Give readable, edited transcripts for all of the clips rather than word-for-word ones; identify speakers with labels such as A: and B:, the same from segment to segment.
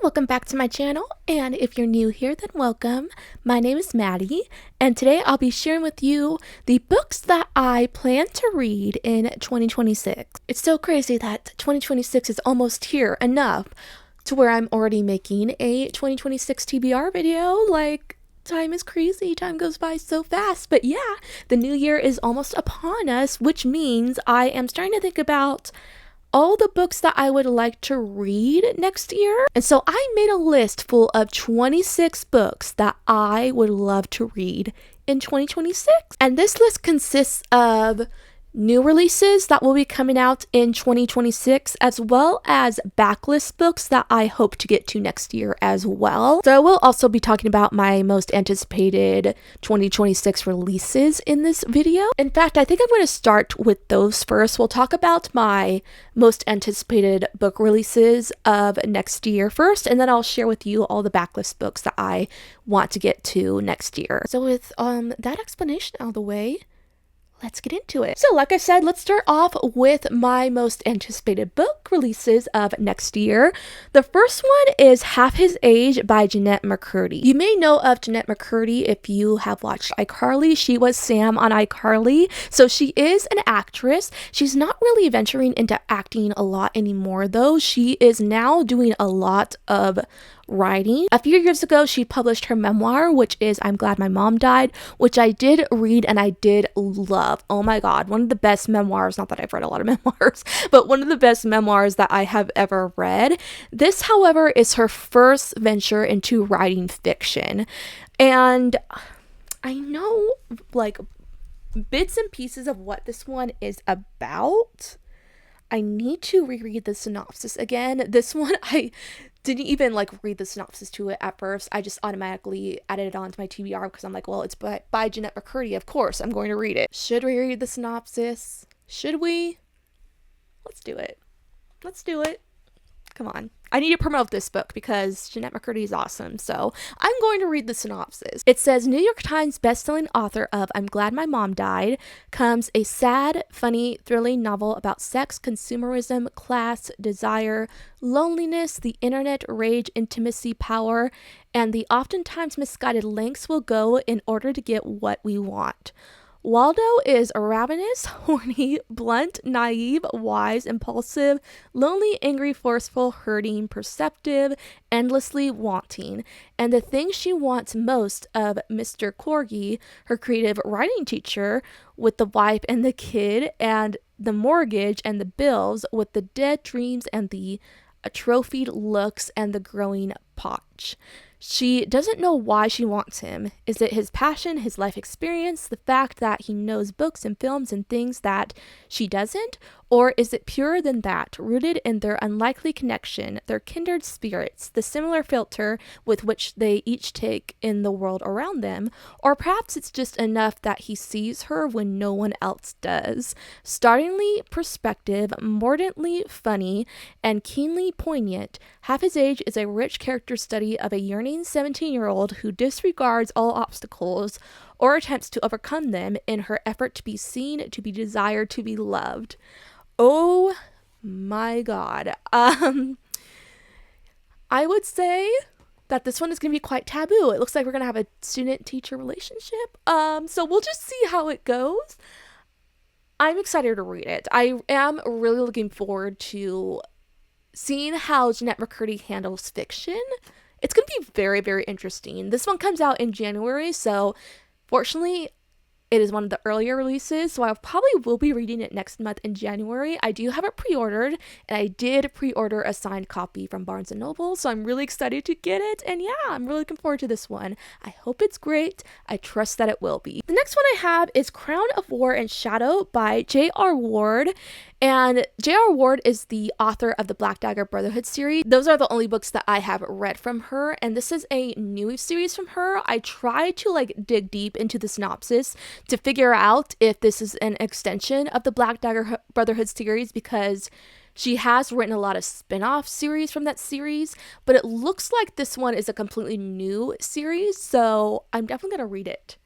A: welcome back to my channel, and if you're new here, then welcome. My name is Maddie, and today I'll be sharing with you the books that I plan to read in 2026. It's so crazy that 2026 is almost here enough to where I'm already making a 2026 TBR video. Like, time is crazy. Time goes by so fast. But yeah, the new year is almost upon us, which means I am starting to think about all the books that I would like to read next year. And so I made a list full of 26 books that I would love to read in 2026. And this list consists of new releases that will be coming out in 2026, as well as backlist books that I hope to get to next year as well. So I will also be talking about my most anticipated 2026 releases in this video. In fact, I think I'm going to start with those first. We'll talk about my most anticipated book releases of next year first, and then I'll share with you all the backlist books that I want to get to next year. So with that explanation out of the way, let's get into it. So like I said, let's start off with my most anticipated book releases of next year. The first one is Half His Age by Jennette McCurdy. You may know of Jennette McCurdy if you have watched iCarly. She was Sam on iCarly. So she is an actress. She's not really venturing into acting a lot anymore though. She is now doing a lot of writing. A few years ago, she published her memoir, which is I'm Glad My Mom Died, which I did read and I did love. Oh my God, one of the best memoirs, not that I've read a lot of memoirs, but one of the best memoirs that I have ever read. This, however, is her first venture into writing fiction. And I know like bits and pieces of what this one is about. I need to reread the synopsis again. This one, I didn't even like read the synopsis to it at first. I just automatically added it onto my TBR because I'm like, well, it's by Jennette McCurdy. Of course, I'm going to read it. Should we read the synopsis? Should we? Let's do it. Let's do it. Come on. I need to promote this book because Jennette McCurdy is awesome. So I'm going to read the synopsis. It says, New York Times bestselling author of I'm Glad My Mom Died comes a sad, funny, thrilling novel about sex, consumerism, class, desire, loneliness, the internet, rage, intimacy, power, and the oftentimes misguided lengths we'll go in order to get what we want. Waldo is ravenous, horny, blunt, naive, wise, impulsive, lonely, angry, forceful, hurting, perceptive, endlessly wanting. And the thing she wants most of Mr. Corgi, her creative writing teacher, with the wife and the kid and the mortgage and the bills, with the dead dreams and the atrophied looks and the growing potch. She doesn't know why she wants him. Is it his passion, his life experience, the fact that he knows books and films and things that she doesn't? Or is it purer than that, rooted in their unlikely connection, their kindred spirits, the similar filter with which they each take in the world around them? Or perhaps it's just enough that he sees her when no one else does. Startlingly perspective, mordantly funny, and keenly poignant, Half His Age is a rich character study of a yearning 17-year-old who disregards all obstacles or attempts to overcome them in her effort to be seen, to be desired, to be loved. Oh my God. I would say that this one is going to be quite taboo. It looks like we're going to have a student-teacher relationship. So we'll just see how it goes. I'm excited to read it. I am really looking forward to seeing how Jennette McCurdy handles fiction. It's going to be very, very interesting. This one comes out in January, so fortunately, it is one of the earlier releases, so I probably will be reading it next month in January. I do have it pre-ordered, and I did pre-order a signed copy from Barnes & Noble, so I'm really excited to get it, and yeah, I'm really looking forward to this one. I hope it's great. I trust that it will be. The next one I have is Crown of War and Shadow by J.R. Ward, and J.R. Ward is the author of the Black Dagger Brotherhood series. Those are the only books that I have read from her, and this is a new series from her. I tried to like dig deep into the synopsis to figure out if this is an extension of the Black Dagger Brotherhood series, because she has written a lot of spin-off series from that series, but it looks like this one is a completely new series, so I'm definitely going to read it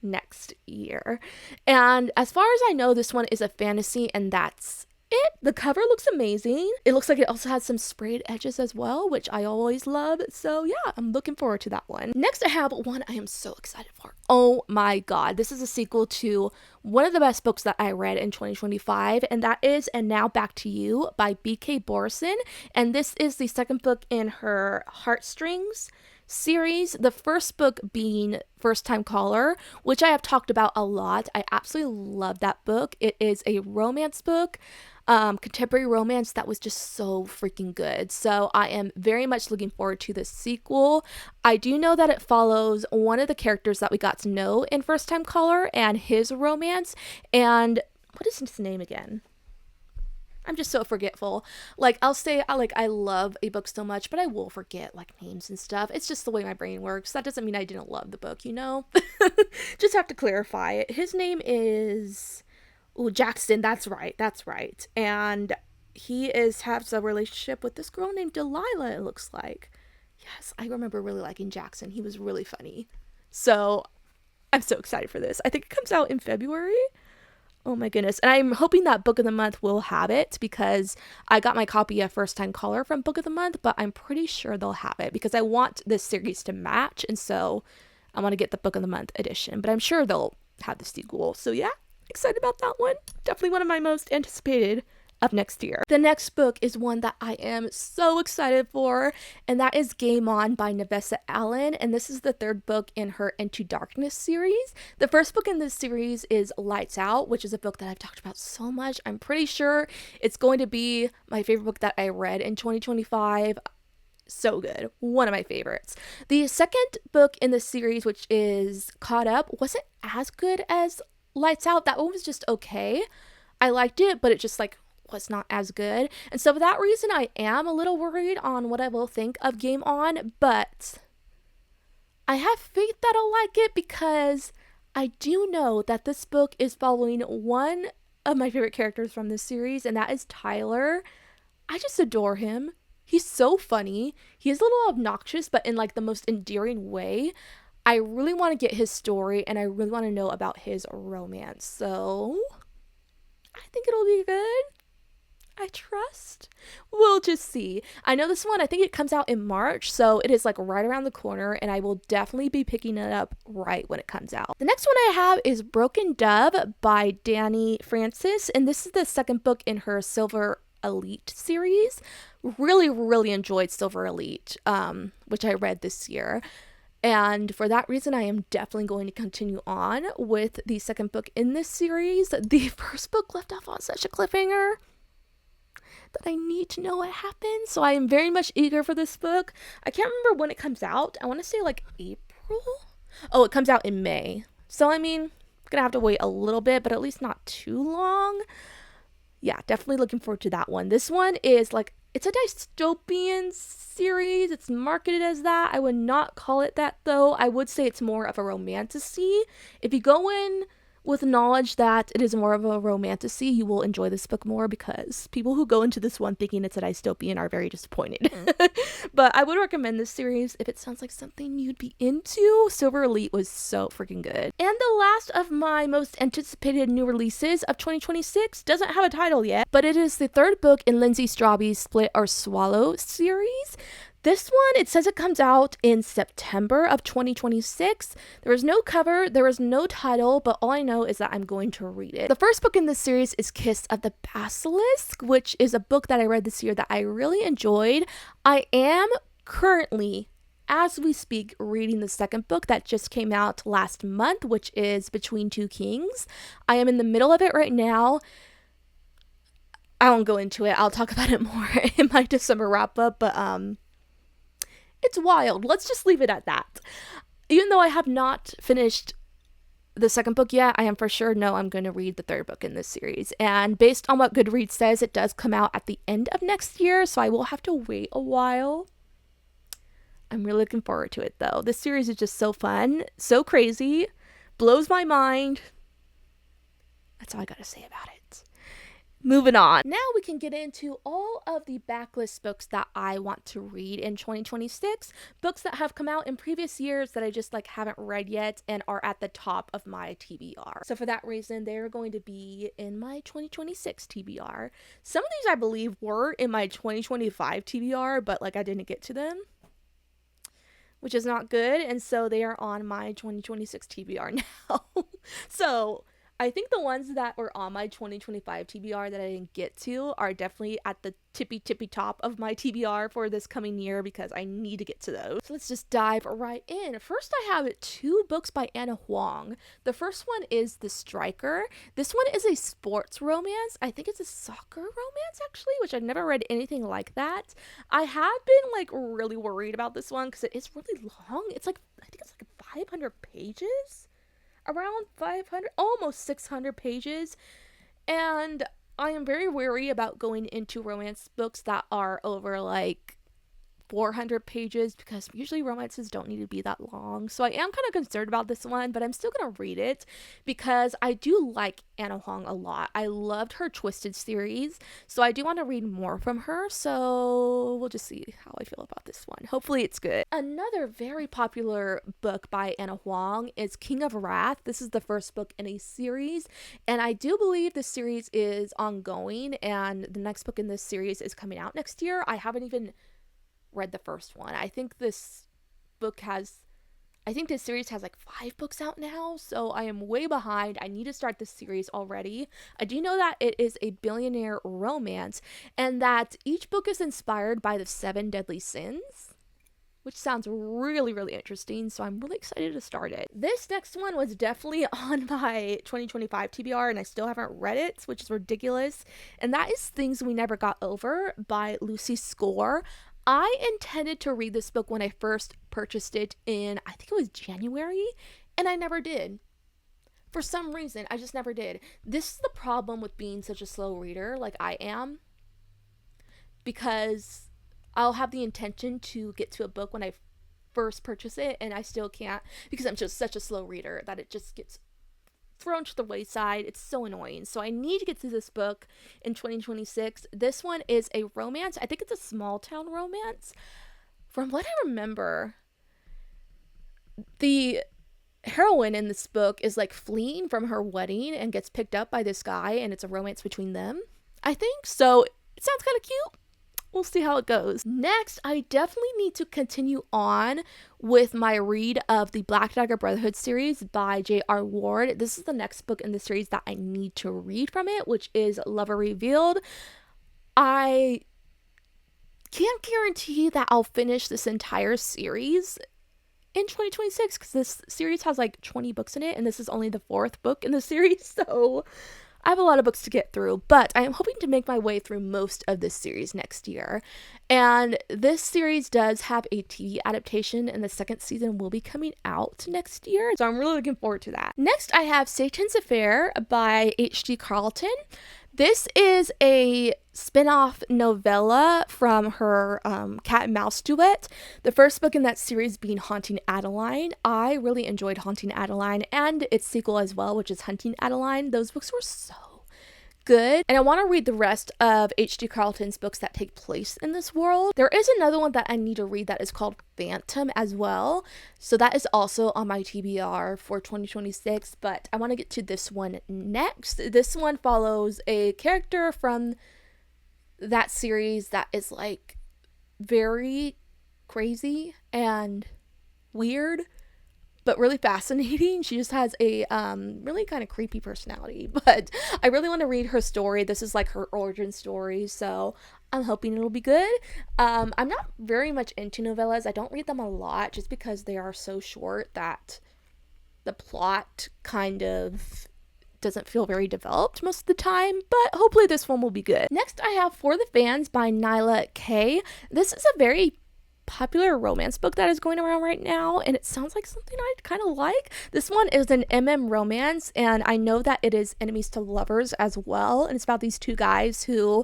A: next year. And as far as I know, this one is a fantasy, and that's it. The cover looks amazing. It looks like it also has some sprayed edges as well, which I always love. So yeah, I'm looking forward to that one. Next, I have one I am so excited for. Oh my god, this is a sequel to one of the best books that I read in 2025, and that is And Now Back to You by B.K. Borison. And this is the second book in her Heartstrings series, the first book being First Time Caller, which I have talked about a lot. I absolutely love that book. It is a romance book, contemporary romance that was just so freaking good. So I am very much looking forward to the sequel. I do know that it follows one of the characters that we got to know in First Time Caller and his romance. And what is his name again? I'm just so forgetful. Like, I'll say I love a book so much, but I will forget like names and stuff. It's just the way my brain works. That doesn't mean I didn't love the book, you know? Just have to clarify it. His name is Jackson. That's right. And he has a relationship with this girl named Delilah, it looks like. Yes, I remember really liking Jackson. He was really funny. So I'm so excited for this. I think it comes out in February. Oh my goodness. And I'm hoping that Book of the Month will have it, because I got my copy of First Time Caller from Book of the Month, but I'm pretty sure they'll have it because I want this series to match. And so I want to get the Book of the Month edition, but I'm sure they'll have the sequel. So yeah, excited about that one. Definitely one of my most anticipated of next year. The next book is one that I am so excited for, and that is Game On by Nevessa Allen, and this is the third book in her Into Darkness series. The first book in this series is Lights Out, which is a book that I've talked about so much. I'm pretty sure it's going to be my favorite book that I read in 2025. So good. One of my favorites. The second book in the series, which is Caught Up, wasn't as good as Lights Out. That one was just okay. I liked it, but it just was not as good. And so for that reason, I am a little worried on what I will think of Game On, but I have faith that I'll like it because I do know that this book is following one of my favorite characters from this series, and that is Tyler. I just adore him. He's so funny. He is a little obnoxious, but in the most endearing way. I really want to get his story, and I really want to know about his romance. So I think it'll be good. I trust. We'll just see. I know this one, I think it comes out in March, so it is right around the corner, and I will definitely be picking it up right when it comes out. The next one I have is Broken Dove by Dani Francis, and this is the second book in her Silver Elite series. Really enjoyed Silver Elite, which I read this year. And for that reason, I am definitely going to continue on with the second book in this series. The first book left off on such a cliffhanger that I need to know what happens. So I am very much eager for this book. I can't remember when it comes out. I want to say April. Oh, it comes out in May. So I mean, I'm gonna have to wait a little bit, but at least not too long. Yeah, definitely looking forward to that one. This one is it's a dystopian series. It's marketed as that. I would not call it that though. I would say it's more of a romantasy. If you go in with knowledge that it is more of a romantasy, you will enjoy this book more, because people who go into this one thinking it's a dystopian are very disappointed. But I would recommend this series if it sounds like something you'd be into. Silver Elite was so freaking good. And the last of my most anticipated new releases of 2026 doesn't have a title yet, but it is the third book in Lindsay Strawbe's Split or Swallow series. This one, it says it comes out in September of 2026. There is no cover, there is no title, but all I know is that I'm going to read it. The first book in this series is Kiss of the Basilisk, which is a book that I read this year that I really enjoyed. I am currently, as we speak, reading the second book that just came out last month, which is Between Two Kings. I am in the middle of it right now. I won't go into it. I'll talk about it more in my December wrap up, but it's wild. Let's just leave it at that. Even though I have not finished the second book yet, I am for sure I'm going to read the third book in this series. And based on what Goodreads says, it does come out at the end of next year, so I will have to wait a while. I'm really looking forward to it though. This series is just so fun, so crazy, blows my mind. That's all I gotta say about it. moving on. Now we can get into all of the backlist books that I want to read in 2026. Books that have come out in previous years that I just like haven't read yet and are at the top of my TBR. So for that reason, they're going to be in my 2026 TBR. Some of these I believe were in my 2025 TBR, but like I didn't get to them, which is not good. And so they are on my 2026 TBR now. So I think the ones that were on my 2025 TBR that I didn't get to are definitely at the tippy top of my TBR for this coming year because I need to get to those. So let's just dive right in. First, I have 2 books by Anna Huang. The first one is The Striker. This one is a sports romance. I think it's a soccer romance actually, which I've never read anything like that. I have been like really worried about this one because it is really long. It's like, I think it's like 500 pages. Around 500, almost 600 pages, and I am very wary about going into romance books that are over like 400 pages because usually romances don't need to be that long. So I am kind of concerned about this one, but I'm still going to read it because I do like Anna Huang a lot. I loved her Twisted series, so I do want to read more from her. So we'll just see how I feel about this one. Hopefully it's good. Another very popular book by Anna Huang is King of Wrath. This is the first book in a series, and I do believe this series is ongoing, and the next book in this series is coming out next year. I haven't even read the first one. I think this series has like 5 books out now, so I am way behind. I need to start this series already. I do know that it is a billionaire romance and that each book is inspired by the 7 deadly sins, which sounds really, really interesting, so I'm really excited to start it. This next one was definitely on my 2025 TBR, and I still haven't read it, which is ridiculous, and that is Things We Never Got Over by Lucy Score. I intended to read this book when I first purchased it in, I think it was January, and I never did. For some reason, I just never did. This is the problem with being such a slow reader like I am, because I'll have the intention to get to a book when I first purchase it, and I still can't because I'm just such a slow reader that it just gets thrown to the wayside. It's so annoying. So I need to get through this book in 2026. This one is a romance. I think it's a small town romance. From what I remember, the heroine in this book is like fleeing from her wedding and gets picked up by this guy, and it's a romance between them, I think. So it sounds kind of cute. We'll see how it goes. Next, I definitely need to continue on with my read of the Black Dagger Brotherhood series by J.R. Ward. This is the next book in the series that I need to read from it, which is Lover Revealed. I can't guarantee that I'll finish this entire series in 2026 because this series has like 20 books in it, and this is only the 4th book in the series, so I have a lot of books to get through, but I am hoping to make my way through most of this series next year. And this series does have a TV adaptation, and the 2nd season will be coming out next year, so I'm really looking forward to that. Next, I have Satan's Affair by H.G. Carlton. This is a spin-off novella from her Cat and Mouse duet. The first book in that series being Haunting Adeline. I really enjoyed Haunting Adeline and its sequel as well, which is Hunting Adeline. Those books were so good, and I want to read the rest of H.G. Carlton's books that take place in this world. There is another one that I need to read that is called Phantom as well, so that is also on my TBR for 2026, but I want to get to this one next. This one follows a character from that series that is like very crazy and weird, but really fascinating. She just has a really kind of creepy personality, but I really want to read her story. This is like her origin story, so I'm hoping it'll be good. I'm not very much into novellas. I don't read them a lot just because they are so short that the plot kind of doesn't feel very developed most of the time, but hopefully this one will be good. Next, I have For the Fans by Nyla K. This is a very popular romance book that is going around right now, and it sounds like something I'd kind of like. This one is an romance, and I know that it is enemies to lovers as well, and it's about these 2 guys who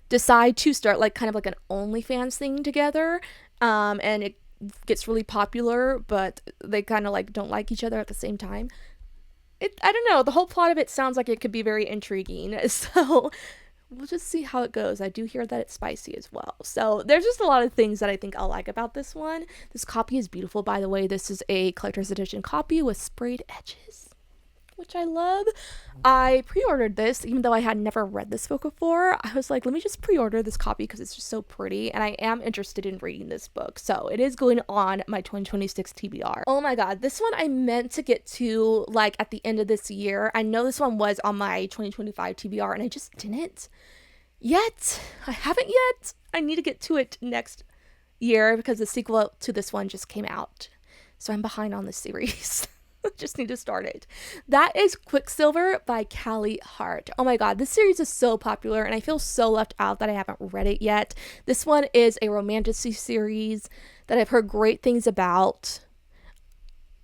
A: decide to start like kind of like an OnlyFans thing together, and it gets really popular, but they kind of like don't like each other at the same time. I don't know, the whole plot of it sounds like it could be very intriguing, so we'll just see how it goes. I do hear that it's spicy as well. So there's just a lot of things that I think I'll like about this one. This copy is beautiful, by the way. This is a collector's edition copy with sprayed edges, which I love. I pre-ordered this, even though I had never read this book before. I was like, let me just pre-order this copy because it's just so pretty, and I am interested in reading this book. So it is going on my 2026 TBR. Oh my god, this one I meant to get to like at the end of this year. I know this one was on my 2025 TBR, and I just didn't yet. I haven't yet. I need to get to it next year because the sequel to this one just came out. So I'm behind on this series. Just need to start it. That is Quicksilver by Callie Hart. Oh my god, this series is so popular and I feel so left out that I haven't read it yet. This one is a romantasy series that I've heard great things about.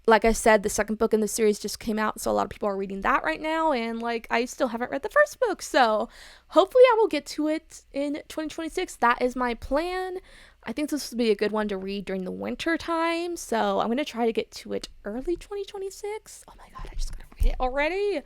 A: Like I said, the second book in the series just came out, so a lot of people are reading that right now, and like I still haven't read the first book, so hopefully I will get to it in 2026. That is my plan. I think this will be a good one to read during the winter time, so I'm going to try to get to it early 2026. Oh my god, I just got to read it already.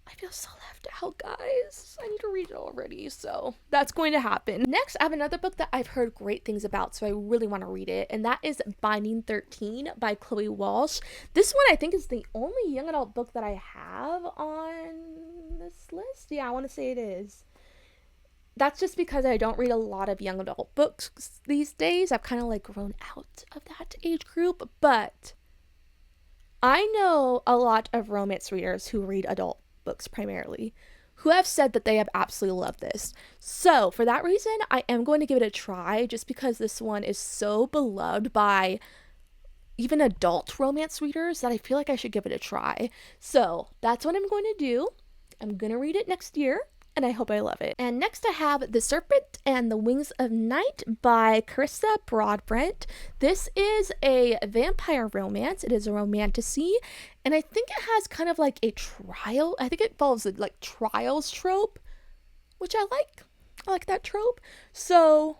A: I feel so left out, guys. I need to read it already, so that's going to happen. Next, I have another book that I've heard great things about, so I really want to read it, and that is Binding 13 by Chloe Walsh. This one I think is the only young adult book that I have on this list. Yeah, I want to say it is. That's just because I don't read a lot of young adult books these days. I've kind of like grown out of that age group, but I know a lot of romance readers who read adult books primarily who have said that they have absolutely loved this. So for that reason, I am going to give it a try just because this one is so beloved by even adult romance readers that I feel like I should give it a try. So that's what I'm going to do. I'm going to read it next year, and I hope I love it. And next I have The Serpent and the Wings of Night by Carissa Broadbent. This is a vampire romance. It is a romantasy, and I think it has kind of like a trial. I think it follows the like trials trope, which I like. I like that trope. So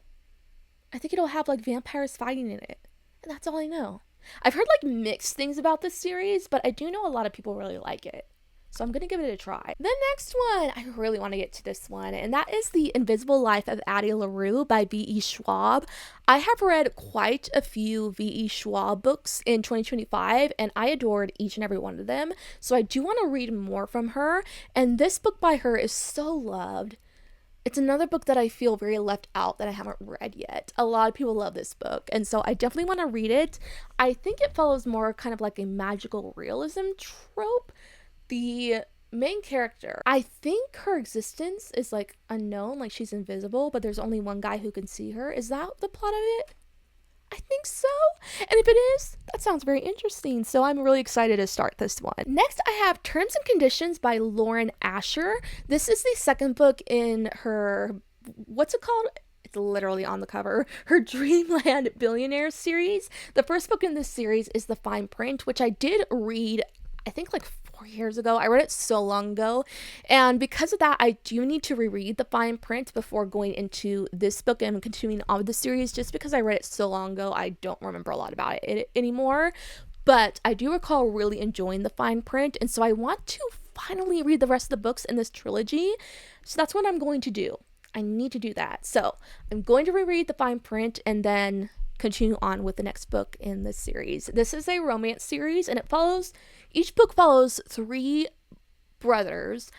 A: I think it'll have like vampires fighting in it, and that's all I know. I've heard like mixed things about this series, but I do know a lot of people really like it. So I'm going to give it a try. The next one, I really want to get to this one, and that is The Invisible Life of Addie LaRue by V.E. Schwab. I have read quite a few V.E. Schwab books in 2025, and I adored each and every one of them. So I do want to read more from her, and this book by her is so loved. It's another book that I feel very left out that I haven't read yet. A lot of people love this book, and so I definitely want to read it. I think it follows more kind of like a magical realism trope. The main character, I think her existence is like unknown, like she's invisible, but there's only one guy who can see her. Is that the plot of it? I think so. And if it is, that sounds very interesting. So I'm really excited to start this one. Next, I have Terms and Conditions by Lauren Asher. This is the second book in her, what's it called? It's literally on the cover, her Dreamland Billionaire series. The first book in this series is The Fine Print, which I did read, I think like 4 years ago. I read it so long ago, and because of that I do need to reread The Fine Print before going into this book and continuing on with the series, just because I read it so long ago. I don't remember a lot about it anymore, but I do recall really enjoying The Fine Print, and so I want to finally read the rest of the books in this trilogy. So that's what I'm going to do. I need to do that. So I'm going to reread The Fine Print and then continue on with the next book in this series. This is a romance series, and each book follows 3 brothers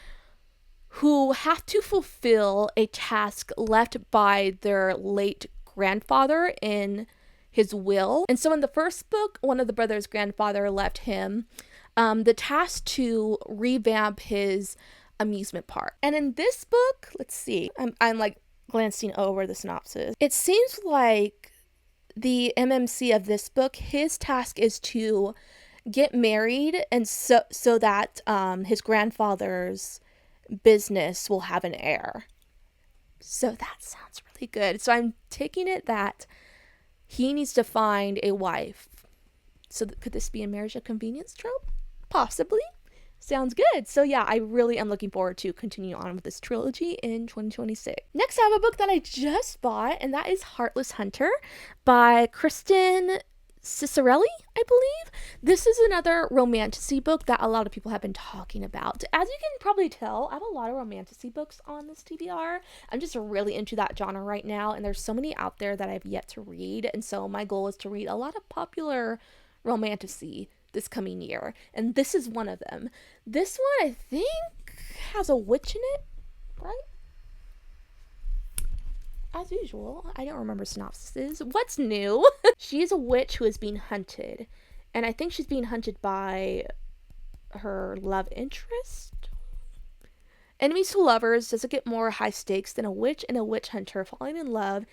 A: who have to fulfill a task left by their late grandfather in his will. And so in the first book, one of the brothers' grandfather left him the task to revamp his amusement park. And in this book, let's see, I'm like glancing over the synopsis. It seems like the MMC of this book, his task is to get married, and so that his grandfather's business will have an heir. So that sounds really good. So I'm taking it that he needs to find a wife. So could this be a marriage of convenience trope? Possibly. Sounds good. So yeah, I really am looking forward to continuing on with this trilogy in 2026. Next, I have a book that I just bought, and that is Heartless Hunter by Kristen Cicerelli, I believe. This is another romantasy book that a lot of people have been talking about. As you can probably tell, I have a lot of romantasy books on this TBR. I'm just really into that genre right now, and there's so many out there that I've yet to read, and so my goal is to read a lot of popular romantasy this coming year, and this is one of them. This one, I think, has a witch in it, right? As usual, I don't remember synopsises. What's new? She is a witch who is being hunted. And I think she's being hunted by her love interest. Enemies to lovers does it get more high stakes than a witch and a witch hunter falling in love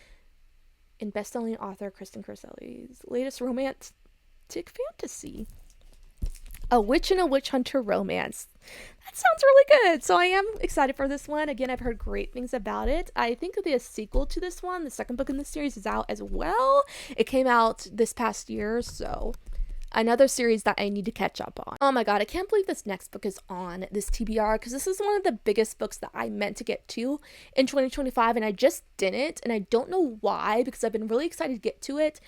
A: in best-selling author Kristen Curselli's latest romantic fantasy. A witch and a witch hunter romance. That sounds really good. So I am excited for this one. Again, I've heard great things about it. I think that the sequel to this one, the second book in the series, is out as well. It came out this past year, so another series that I need to catch up on. Oh my god, I can't believe this next book is on this TBR because this is one of the biggest books that I meant to get to in 2025 and I just didn't, and I don't know why because I've been really excited to get to it.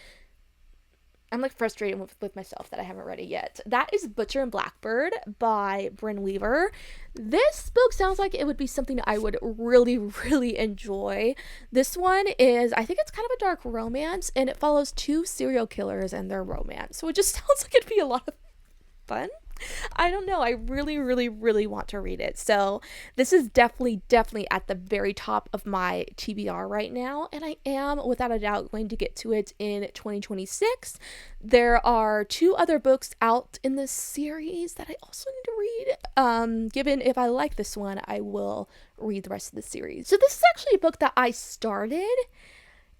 A: I'm like frustrated with myself that I haven't read it yet. That is Butcher and Blackbird by Brynne Weaver. This book sounds like it would be something I would really, really enjoy. This one is, I think it's kind of a dark romance, and it follows two serial killers and their romance. So it just sounds like it'd be a lot of fun. I don't know. I really, really, really want to read it. So this is definitely at the very top of my TBR right now. And I am, without a doubt, going to get to it in 2026. There are two other books out in this series that I also need to read. Given if I like this one, I will read the rest of the series. So this is actually a book that I started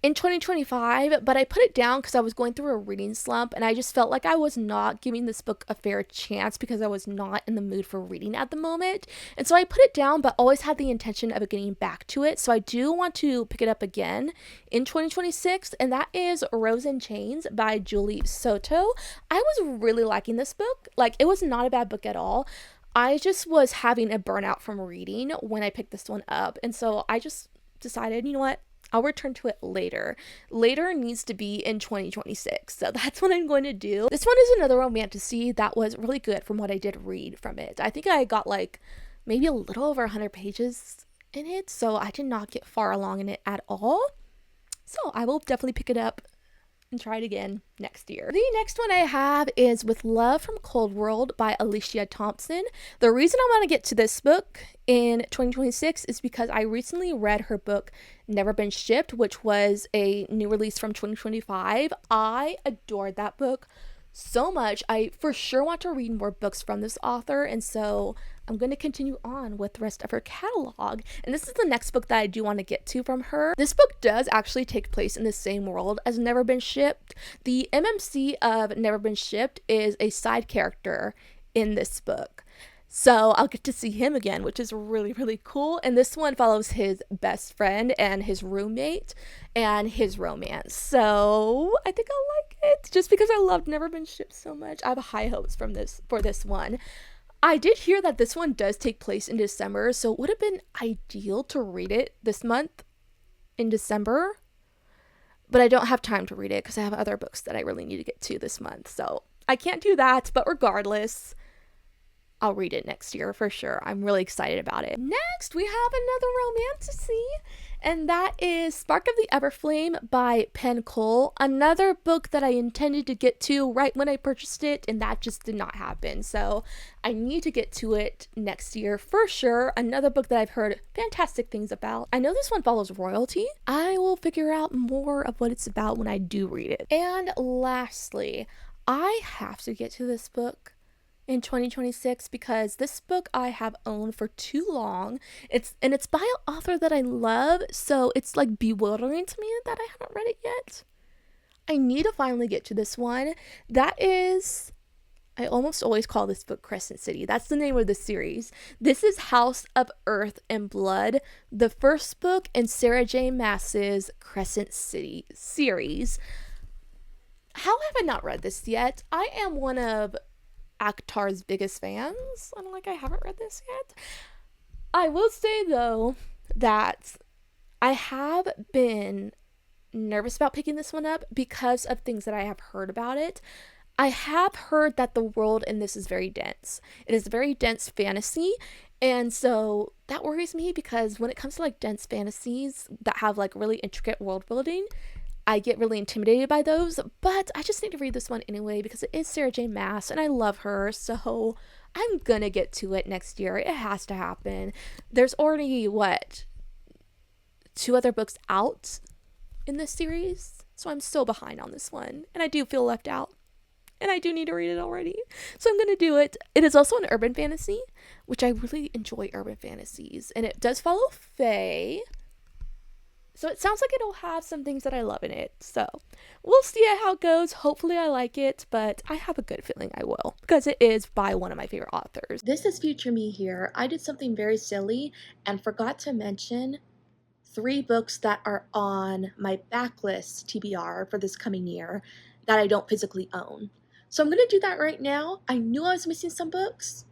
A: in 2025, but I put it down because I was going through a reading slump and I just felt like I was not giving this book a fair chance because I was not in the mood for reading at the moment. And so I put it down, but always had the intention of getting back to it. So I do want to pick it up again in 2026, and that is Rose in Chains by Julie Soto. I was really liking this book. Like, it was not a bad book at all. I just was having a burnout from reading when I picked this one up. And so I just decided, you know what? I'll return to it later. Later needs to be in 2026. So that's what I'm going to do. This one is another romantasy that was really good from what I did read from it. I think I got like maybe a little over 100 pages in it. So I did not get far along in it at all. So I will definitely pick it up and try it again next year. The next one I have is With Love from Cold World by Alicia Thompson. The reason I want to get to this book in 2026 is because I recently read her book Never Been Shipped, which was a new release from 2025. I adored that book so much. I for sure want to read more books from this author, and so I'm going to continue on with the rest of her catalog. And this is the next book that I do want to get to from her. This book does actually take place in the same world as Never Been Shipped. The MMC of Never Been Shipped is a side character in this book. So I'll get to see him again, which is really, really cool. And this one follows his best friend and his roommate and his romance. So I think I'll like it just because I loved Never Been Shipped so much. I have high hopes for this one. I did hear that this one does take place in December, so it would have been ideal to read it this month in December. But I don't have time to read it because I have other books that I really need to get to this month. So I can't do that, but regardless, I'll read it next year for sure. I'm really excited about it. Next, we have another romantasy, and that is Spark of the Everflame by Penn Cole. Another book that I intended to get to right when I purchased it, and that just did not happen. So I need to get to it next year for sure. Another book that I've heard fantastic things about. I know this one follows royalty. I will figure out more of what it's about when I do read it. And lastly, I have to get to this book in 2026 because this book I have owned for too long. It's by an author that I love, so it's like bewildering to me that I haven't read it yet. I need to finally get to this one. That is, I almost always call this book Crescent City. That's the name of the series. This is House of Earth and Blood, the first book in Sarah J. Maas's Crescent City series. How have I not read this yet? I am one of ACOTAR's biggest fans. I haven't read this yet. I will say though that I have been nervous about picking this one up because of things that I have heard about it. I have heard that the world in this is very dense. It is very dense fantasy. And so that worries me because when it comes to like dense fantasies that have like really intricate world building, I get really intimidated by those. But I just need to read this one anyway because it is Sarah J. Maas and I love her. So I'm gonna get to it next year. It has to happen. There's already, what, 2 other books out in this series? So I'm still behind on this one. And I do feel left out. And I do need to read it already. So I'm going to do it. It is also an urban fantasy, which I really enjoy urban fantasies. And it does follow Fae. So it sounds like it'll have some things that I love in it. So we'll see how it goes. Hopefully I like it, but I have a good feeling I will because it is by one of my favorite authors. This is future me here. I did something very silly and forgot to mention 3 books that are on my backlist TBR for this coming year that I don't physically own. So I'm going to do that right now. I knew I was missing some books.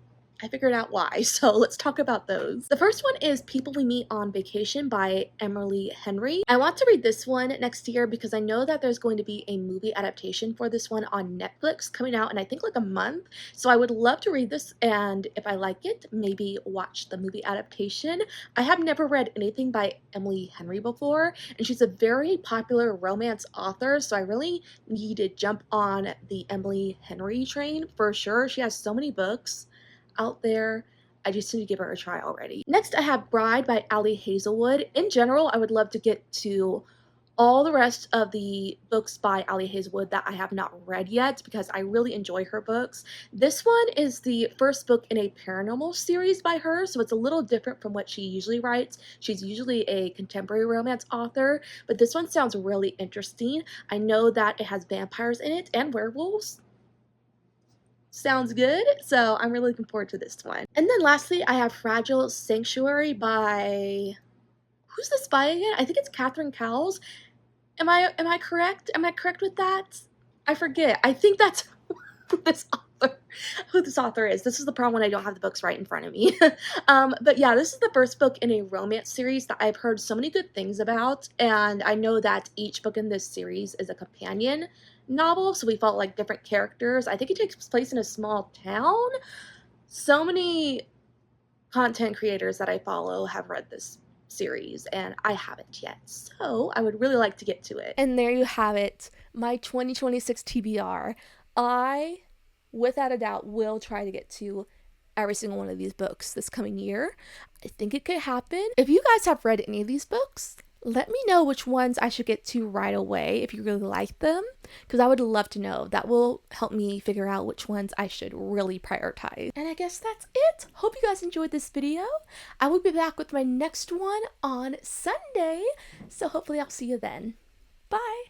A: I figured out why, so let's talk about those. The first one is People We Meet on Vacation by Emily Henry. I want to read this one next year because I know that there's going to be a movie adaptation for this one on Netflix coming out in I think like a month. So I would love to read this, and if I like it, maybe watch the movie adaptation. I have never read anything by Emily Henry before, and she's a very popular romance author, so I really need to jump on the Emily Henry train for sure. She has so many books out there. I just need to give her a try already. Next, I have Bride by Ali Hazelwood. In general, I would love to get to all the rest of the books by Ali Hazelwood that I have not read yet because I really enjoy her books. This one is the first book in a paranormal series by her, so it's a little different from what she usually writes. She's usually a contemporary romance author, but this one sounds really interesting. I know that it has vampires in it and werewolves. Sounds good. So I'm really looking forward to this one. And then lastly, I have Fragile Sanctuary by, who's this by again? I think it's Catherine Cowles. Am I correct? Am I correct with that? I forget. I think that's who this author is. This is the problem when I don't have the books right in front of me. But yeah, this is the first book in a romance series that I've heard so many good things about, and I know that each book in this series is a companion novel, so we follow like different characters. I think it takes place in a small town. So many content creators that I follow have read this series and I haven't yet, so I would really like to get to it. And there you have it, my 2026 TBR. I, without a doubt, will try to get to every single one of these books this coming year. I think it could happen. If you guys have read any of these books, let me know which ones I should get to right away if you really like them, because I would love to know. That will help me figure out which ones I should really prioritize. And I guess that's it. Hope you guys enjoyed this video. I will be back with my next one on Sunday, so hopefully I'll see you then. Bye!